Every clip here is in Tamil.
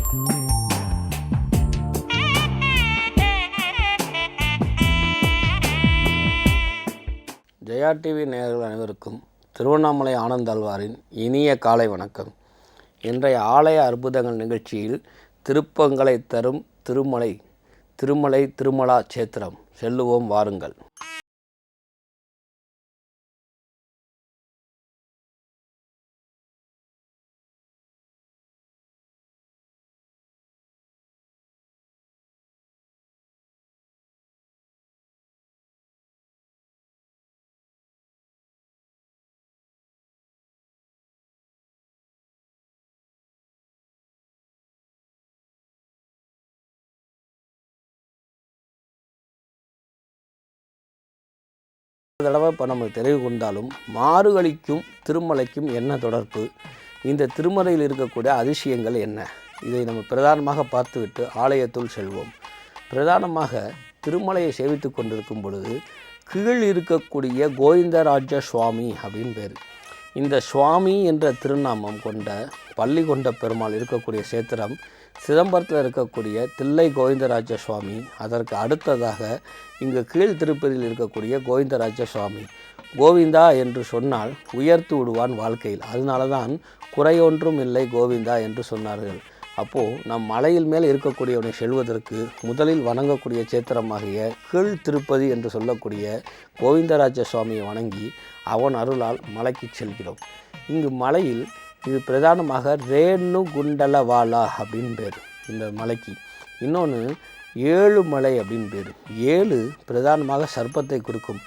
ஜெயா டிவி நேயர்கள் அனைவருக்கும் திருவண்ணாமலை ஆனந்தாழ்வாரின் இனிய காலை வணக்கம். இன்றைய ஆலய அற்புதங்கள் நிகழ்ச்சியில் திருப்பங்களை தரும் திருமலை திருமலா சேத்திரம் செல்லுவோம் வாருங்கள். தடவை இப்போ நம்ம தெரிவு கொண்டாலும் மாறுகளிக்கும் திருமலைக்கும் என்ன தொடர்பு, இந்த திருமலையில் இருக்கக்கூடிய அதிசயங்கள் என்ன, இதை நம்ம பிரதானமாக பார்த்துவிட்டு ஆலயத்துள் செல்வோம். பிரதானமாக திருமலையை சேவித்து கொண்டிருக்கும் பொழுது கீழ் இருக்கக்கூடிய கோவிந்தராஜ சுவாமி அப்படின்னு பேர். இந்த சுவாமி என்ற திருநாமம் கொண்ட பள்ளி கொண்ட பெருமாள் இருக்கக்கூடிய சேத்திரம் சிதம்பரத்தில் இருக்கக்கூடிய தில்லை கோவிந்தராஜ சுவாமி. அதற்கு அடுத்ததாக இங்கு கீழ் திருப்பதியில் இருக்கக்கூடிய கோவிந்தராஜ சுவாமி. கோவிந்தா என்று சொன்னால் உயர்த்து விடுவான் வாழ்க்கையில். அதனால தான் குறையொன்றும் இல்லை கோவிந்தா என்று சொன்னார்கள். அப்போது நம் மலையில் மேல் இருக்கக்கூடியவனை செல்வதற்கு முதலில் வணங்கக்கூடிய சேத்திரமாகிய கீழ் திருப்பதி என்று சொல்லக்கூடிய கோவிந்தராஜ சுவாமியை வணங்கி அவன் அருளால் மலைக்கு செல்கிறோம். இங்கு மலையில் இது பிரதானமாக ரேணு குண்டலவாலா அப்படின்னு பேர் இந்த மலைக்கு. இன்னொன்று 7 மலை அப்படின்னு பேர். 7 பிரதானமாக சர்ப்பத்தை குறிக்கும்.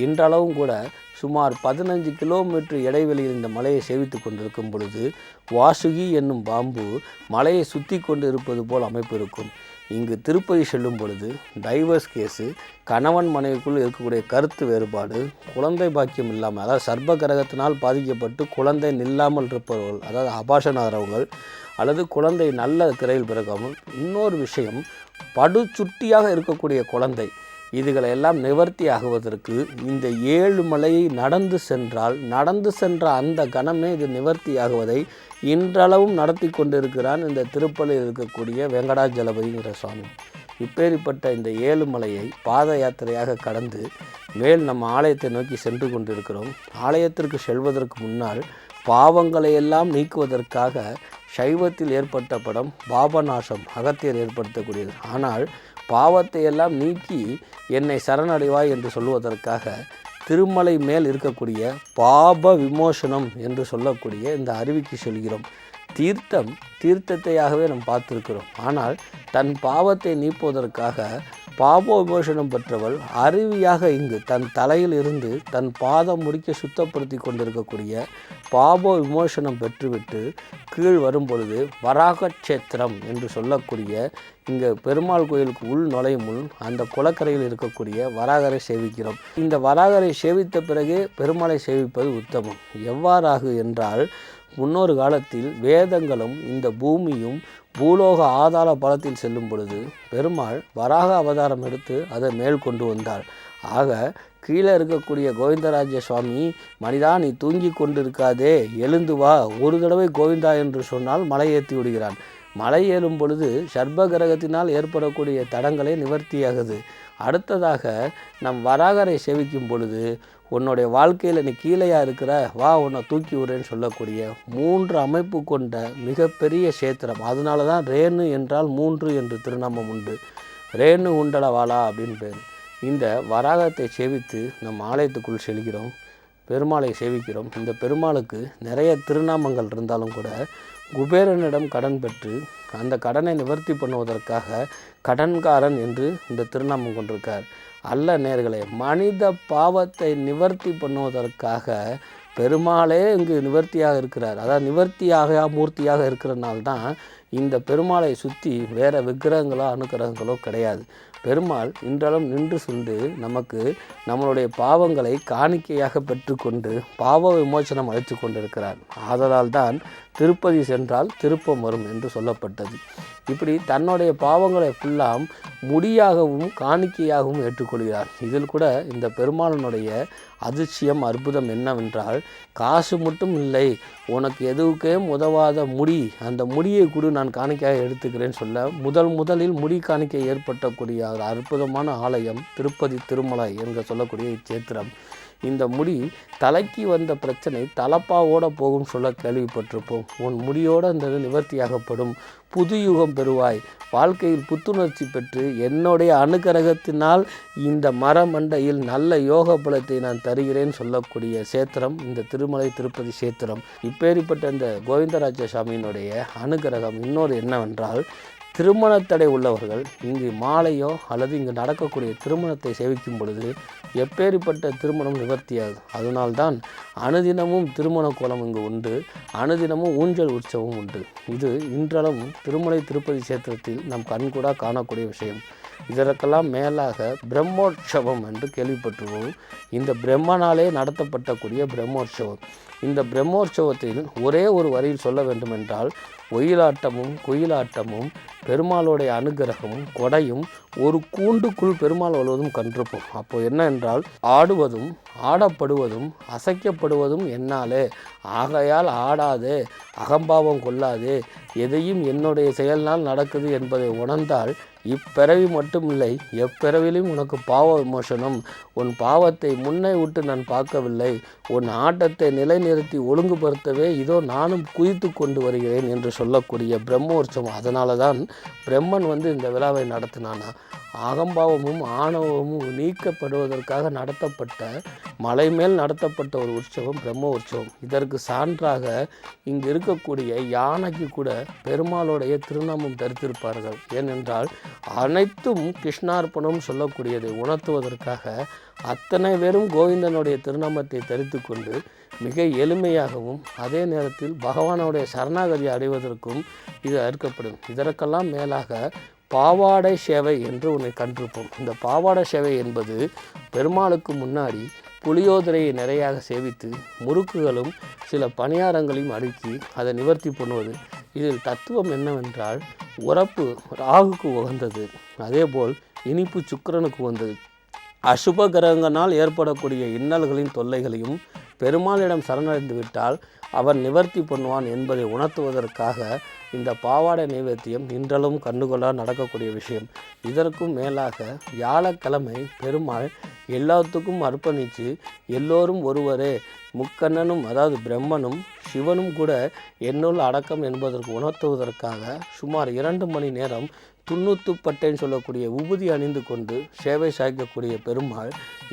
இன்றளவும் கூட சுமார் 15 கிலோமீட்டர் இடைவெளியில் இந்த மலையை சேவித்து கொண்டிருக்கும் பொழுது வாசுகி என்னும் பாம்பு மலையை சுற்றி கொண்டு இருப்பது போல் அமைப்பு இருக்கும். இங்கு திருப்பதி செல்லும் பொழுது டைவர்ஸ் கேஸு, கணவன் மனைவிக்குள் இருக்கக்கூடிய கருத்து வேறுபாடு, குழந்தை பாக்கியம் இல்லாமல், அதாவது சர்ப்ப கிரகத்தினால் பாதிக்கப்பட்டு குழந்தை நில்லாமல் இருப்பவர்கள், அதாவது அபாஷனாகிறவர்கள், அல்லது குழந்தை நல்ல திரையில் பிறக்காமல், இன்னொரு விஷயம் படுச்சுட்டியாக இருக்கக்கூடிய குழந்தை, இதுகளை எல்லாம் நிவர்த்தி ஆகுவதற்கு இந்த 7 மலையை நடந்து சென்ற அந்த கணமே இது நிவர்த்தி ஆகுவதை இன்றளவும் நடத்தி கொண்டிருக்கிறான் இந்த திருப்பதியில் இருக்கக்கூடிய வெங்கடாஜலபதிங்கிற சுவாமி. இப்பேற்பட்ட இந்த 7 மலையை பாத யாத்திரையாக கடந்து மேல் நம்ம ஆலயத்தை நோக்கி சென்று கொண்டிருக்கிறோம். ஆலயத்திற்கு செல்வதற்கு முன்னால் பாவங்களை எல்லாம் நீக்குவதற்காக சைவத்தில் ஏற்பட்ட படம் பாபநாசம், அகத்தியர் ஏற்படுத்தக்கூடியது. ஆனால் பாவத்தை எல்லாம் நீக்கி என்னை சரணடைவாய் என்று சொல்வதற்காக திருமலை மேல் இருக்கக்கூடிய பாப விமோசனம் என்று சொல்லக்கூடிய இந்த அருவிக்கு செல்கிறோம். தீர்த்தத்தையாகவே நாம் பார்த்துருக்கிறோம். ஆனால் தன் பாவத்தை நீக்குவதற்காக பாப விமோசனம் பெற்றவள் அருவியாக இங்கு தன் தலையில் இருந்து தன் பாதம் முடிக்க சுத்தப்படுத்தி கொண்டிருக்கக்கூடிய பாப விமோசனம் பெற்றுவிட்டு கீழ் வரும் பொழுது வராகக்ஷேத்திரம் என்று சொல்லக்கூடிய இங்கே பெருமாள் கோயிலுக்கு உள் நுழையும் முன் அந்த குளக்கரையில் இருக்கக்கூடிய வராகரை சேவிக்கிறோம். இந்த வராகரை சேவித்த பிறகே பெருமாளை சேவிப்பது உத்தமம். எவ்வாறாக என்றால், முன்னொரு காலத்தில் வேதங்களும் இந்த பூமியும் பூலோக ஆதார பலத்தில் செல்லும் பொழுது பெருமாள் வராக அவதாரம் எடுத்து அதை மேல் கொண்டு வந்தாள். ஆக கீழே இருக்கக்கூடிய கோவிந்தராஜ சுவாமி, மனிதா நீ தூங்கி கொண்டிருக்காதே, எழுந்து வா, ஒரு தடவை கோவிந்தா என்று சொன்னால் மலை ஏற்றி விடுகிறான். மலை ஏறும் பொழுது சர்ப்ப கிரகத்தினால் ஏற்படக்கூடிய தடங்களை நிவர்த்தியாகுது. அடுத்ததாக நம் வராகரை சேவிக்கும் பொழுது உன்னுடைய வாழ்க்கையில் நீ கீழையா இருக்கிற, வா உன்னை தூக்கி விடுறேன்னு சொல்லக்கூடிய 3 அமைப்பு கொண்ட மிகப்பெரிய சேத்திரம். அதனால தான் ரேணு என்றால் 3 என்று திருநாமம் உண்டு. ரேணு குண்டலவாலா அப்படின்னு பேர். இந்த வராகத்தை சேவித்து நம் ஆலயத்துக்குள் செல்கிறோம், பெருமாளை சேவிக்கிறோம். இந்த பெருமாளுக்கு நிறைய திருநாமங்கள் இருந்தாலும் கூட குபேரனிடம் கடன் பெற்று அந்த கடனை நிவர்த்தி பண்ணுவதற்காக கடன்காரன் என்று இந்த திருநாமம் கொண்டிருக்கார். அல்ல நேர்களே, மனித பாவத்தை நிவர்த்தி பண்ணுவதற்காக பெருமாளே இங்கு நிவர்த்தியாக இருக்கிறார். அதாவது நிவர்த்தியாக மூர்த்தியாக இருக்கிறனால்தான் இந்த பெருமாளை சுற்றி வேறு விக்கிரகங்களோ அனுக்கிரகங்களோ கிடையாது. பெருமாள் இன்றளவும் நின்று சுண்டு நமக்கு நம்மளுடைய பாவங்களை காணிக்கையாக பெற்றுக்கொண்டு பாவ விமோசனம் அளித்து கொண்டிருக்கிறார். ஆதலால் தான் திருப்பதி சென்றால் திருப்பம் வரும் என்று சொல்லப்பட்டது. இப்படி தன்னுடைய பாவங்களை ஃபுல்லாம் முடியாகவும் காணிக்கையாகவும் ஏற்றுக்கொள்கிறார். இதில் கூட இந்த பெருமாளனுடைய அதிசயம் அற்புதம் என்னவென்றால், காசு மட்டும் இல்லை, உனக்கு எதுவுக்கே உதவாத முடி, அந்த முடியை கூட நான் காணிக்கையாக எடுத்துக்கிறேன்னு சொல்ல முதலில் முடி காணிக்கை ஏற்பட்டக்கூடிய ஒரு அற்புதமான ஆலயம் திருப்பதி திருமலை என்று சொல்லக்கூடிய இச்சேத்திரம். இந்த முடி தலைக்கு வந்த பிரச்சனை தலப்பாவோடு போகும் சொல்ல கேள்விப்பட்டிருப்போம். உன் முடியோடு அந்த நிவர்த்தியாகப்படும், புது யுகம் பெறுவாய், வாழ்க்கையில் புத்துணர்ச்சி பெற்று என்னுடைய அனுகிரகத்தினால் இந்த மரமண்டையில் நல்ல யோக பலத்தை நான் தருகிறேன் சொல்லக்கூடிய சேத்திரம் இந்த திருமலை திருப்பதி சேத்திரம். இப்பேற்பட்ட இந்த கோவிந்தராஜ சாமியினுடைய அனுகிரகம் இன்னொரு என்னவென்றால், திருமணத்தடை உள்ளவர்கள் இங்கு மாலையோ அல்லது இங்கு நடக்கக்கூடிய திருமணத்தை சேவிக்கும் பொழுது எப்பேற்பட்ட திருமணம் நிவர்த்தியாகுது. அதனால்தான் அனுதினமும் திருமண கோலம் இங்கு உண்டு, அனுதினமும் ஊஞ்சல் உற்சவம் உண்டு. இது இன்றளவும் திருமலை திருப்பதி சேத்திரத்தில் நம் கண்கூடாக காணக்கூடிய விஷயம். இதற்கெல்லாம் மேலாக பிரம்மோற்சவம் என்று கேள்விப்பட்டிருவோம். இந்த பிரம்மனாலே நடத்தப்பட்டக்கூடிய பிரம்மோற்சவம். இந்த பிரம்மோற்சவத்தில் ஒரே ஒரு வரியில் சொல்ல வேண்டுமென்றால், ஒயிலாட்டமும் குயிலாட்டமும் பெருமாளுடைய அனுகிரகமும் கொடையும் ஒரு கூண்டுக்குள் பெருமாள் வருவதும் கண்டிருப்போம். அப்போ என்ன என்றால், ஆடுவதும் ஆடப்படுவதும் அசைக்கப்படுவதும் என்னாலே, ஆகையால் ஆடாதே, அகம்பாவம் கொள்ளாதே, எதையும் என்னுடைய செயல்னால் நடக்குது என்பதை உணர்ந்தால் இப்பிறவி மட்டுமில்லை எப்பிறவிலும் உனக்கு பாவ விமோசனம். உன் பாவத்தை முன்னை விட்டு நான் பார்க்கவில்லை, உன் ஆட்டத்தை நிலைநிறுத்தி ஒழுங்குபடுத்தவே இதோ நானும் குதித்து கொண்டு வருகிறேன் என்று சொல்லக்கூடிய பிரம்மோற்சவம். அதனால தான் பிரம்மன் இந்த விழாவை நடத்தினானா. அகம்பாவமும் ஆணவமும் நீக்கப்படுவதற்காக நடத்தப்பட்ட மலை மேல் நடத்தப்பட்ட ஒரு உற்சவம் பிரம்ம உற்சவம். இதற்கு சான்றாக இங்கு இருக்கக்கூடிய யானைக்கு கூட பெருமாளுடைய திருநாமம் தரித்திருப்பார்கள். ஏனென்றால் அனைத்தும் கிருஷ்ணார்ப்பணம் சொல்லக்கூடியதை உணர்த்துவதற்காக அத்தனை பேரும் கோவிந்தனுடைய திருநாமத்தை தரித்து கொண்டு மிக எளிமையாகவும் அதே நேரத்தில் பகவானுடைய சரணாகதி அடைவதற்கும் இது அறுக்கப்படும். இதற்கெல்லாம் மேலாக பாவாடை சேவை என்று ஒன்றை கண்டிருப்போம். இந்த பாவாடை சேவை என்பது பெருமாளுக்கு முன்னாடி புளியோதரையை நிறையாக சேவித்து முறுக்குகளும் சில பணியாரங்களையும் அடுக்கி அதை நிவர்த்தி பண்ணுவது. இதில் தத்துவம் என்னவென்றால், உரப்பு ராகுக்கு உகந்தது, அதேபோல் இனிப்பு சுக்கிரனுக்கு உகந்தது. அசுப கிரகங்களால் ஏற்படக்கூடிய இன்னல்களின் தொல்லைகளையும் பெருமாளிடம் சரணடைந்து விட்டால் அவன் நிவர்த்தி பண்ணுவான் என்பதை உணர்த்துவதற்காக இந்த பாவாடை நைவேத்தியம் இன்றளவும் கண்டுகொள்ள நடக்கக்கூடிய விஷயம். இதற்கும் மேலாக வியாழக்கிழமை பெருமாள் எல்லாத்துக்கும் அர்ப்பணித்து எல்லோரும் ஒருவரே, முக்கண்ணனும் அதாவது பிரம்மனும் சிவனும் கூட என்னுள் அடக்கம் என்பதற்கு உணர்த்துவதற்காக சுமார் 2 மணி நேரம் துண்ணுத்துப்பட்டேன்னு சொல்லக்கூடிய உபுதி அணிந்து கொண்டு சேவை சாய்க்கக்கூடிய பெருமாள்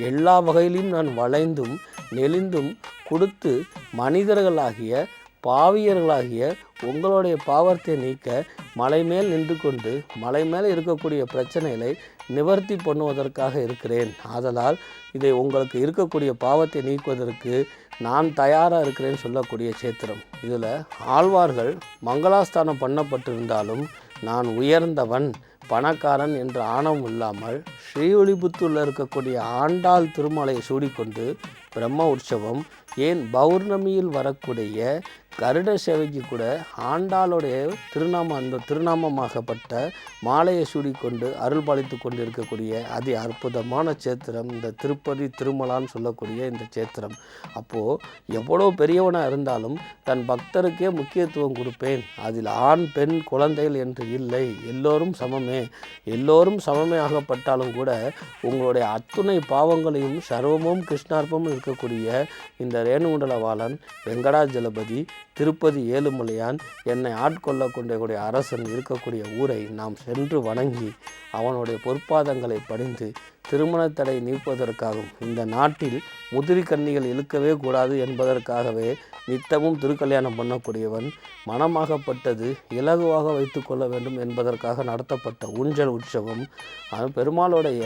எல்லா வகையிலும் நான் வளைந்தும் நெளிந்தும் கொடுத்து மனிதர்களாகிய பாவியர்களாகிய உங்களுடைய பாவத்தை நீக்க மலை மேல் நின்று கொண்டு மலை மேலே இருக்கக்கூடிய பிரச்சனைகளை நிவர்த்தி பண்ணுவதற்காக இருக்கிறேன். ஆதலால் இதை உங்களுக்கு இருக்கக்கூடிய பாவத்தை நீக்குவதற்கு நான் தயாராக இருக்கிறேன்னு சொல்லக்கூடிய சேத்திரம். இதில் ஆழ்வார்கள் மங்களாஸ்தானம் பண்ணப்பட்டிருந்தாலும் நான் உயர்ந்தவன் பணக்காரன் என்ற ஆணவம் இல்லாமல் ஸ்ரீவில்லிபுத்தூரில் இருக்கக்கூடிய ஆண்டாள் திருமலையை சூடிக்கொண்டு பிரம்ம உற்சவம், ஏன் பௌர்ணமியில் வரக்கூடிய கருட சேவைக்கு கூட ஆண்டாளுடைய அந்த திருநாமமாகப்பட்ட மாலையை சூடிக்கொண்டு அருள் பாலித்து கொண்டு இருக்கக்கூடிய அதி அற்புதமான சேத்திரம் இந்த திருப்பதி திருமலான்னு சொல்லக்கூடிய இந்த சேத்திரம். அப்போது எவ்வளோ பெரியவனாக இருந்தாலும் தன் பக்தருக்கே முக்கியத்துவம் கொடுப்பேன், அதில் ஆண் பெண் குழந்தைகள் என்று இல்லை, எல்லோரும் சமமே, எல்லோரும் சமமே ஆகப்பட்டாலும் கூட உங்களுடைய அத்துணை பாவங்களையும் சர்வமும் கிருஷ்ணார்ப்பமும் இருக்கக்கூடிய இந்த ரேணுகுண்டலவாளன் வெங்கடாஜலபதி திருப்பதி ஏழுமலையான் என்னை ஆட்கொள்ள கொண்டக்கூடிய அரசன் இருக்கக்கூடிய ஊரை நாம் சென்று வணங்கி அவனுடைய பொற்பாதங்களை பணிந்து திருமண தடை நீக்குவதற்காகவும் இந்த நாட்டில் முதிரி கன்னிகள் இழுக்கவே கூடாது என்பதற்காகவே நித்தமும் திருக்கல்யாணம் பண்ணக்கூடியவன் மனமாகப்பட்டது இலகுவாக வைத்து கொள்ள வேண்டும் என்பதற்காக நடத்தப்பட்ட ஊஞ்சல் உற்சவம் பெருமாளுடைய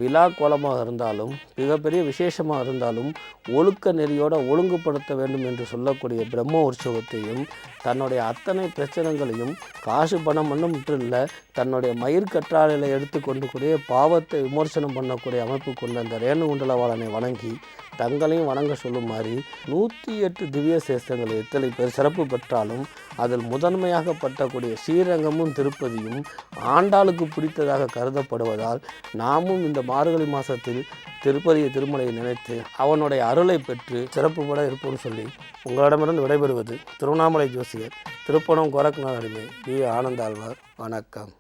விழா கோலமாக இருந்தாலும் மிகப்பெரிய விசேஷமாக இருந்தாலும் ஒழுக்க நெறியோடு ஒழுங்குபடுத்த வேண்டும் என்று சொல்லக்கூடிய பிரம்ம உற்சவத்தையும் தன்னுடைய அத்தனை பிரச்சனைகளையும் காசு பணம் மட்டும் இல்லை தன்னுடைய மயிர்கற்றாழையில் எடுத்துக்கொண்டு கூடிய பாவத்தை விமர்சனம் பண்ணக்கூடிய அமைப்பு கொண்ட அந்த ரேணுகுண்டலவாளனை வணங்கி தங்களையும் வணங்க சொல்லுமாறு 108 திவ்ய சேஸ்திரங்கள் எத்தனை பேர் சிறப்பு பெற்றாலும் அதில் முதன்மையாக பட்டக்கூடிய ஸ்ரீரங்கமும் திருப்பதியும் ஆண்டாளுக்கு பிடித்ததாக கருதப்படுவதால் நாமும் இந்த மார்கழி மாதத்தில் திருமலையை நினைத்து அவனுடைய அருளை பெற்று சிறப்புபட இருப்போம்னு சொல்லி உங்களிடமிருந்து விடைபெறுவது திருவண்ணாமலை ஜோசியர் திருப்பணம் கோரக்நாத் அடிமை வி ஆனந்தாழ்வார். வணக்கம்.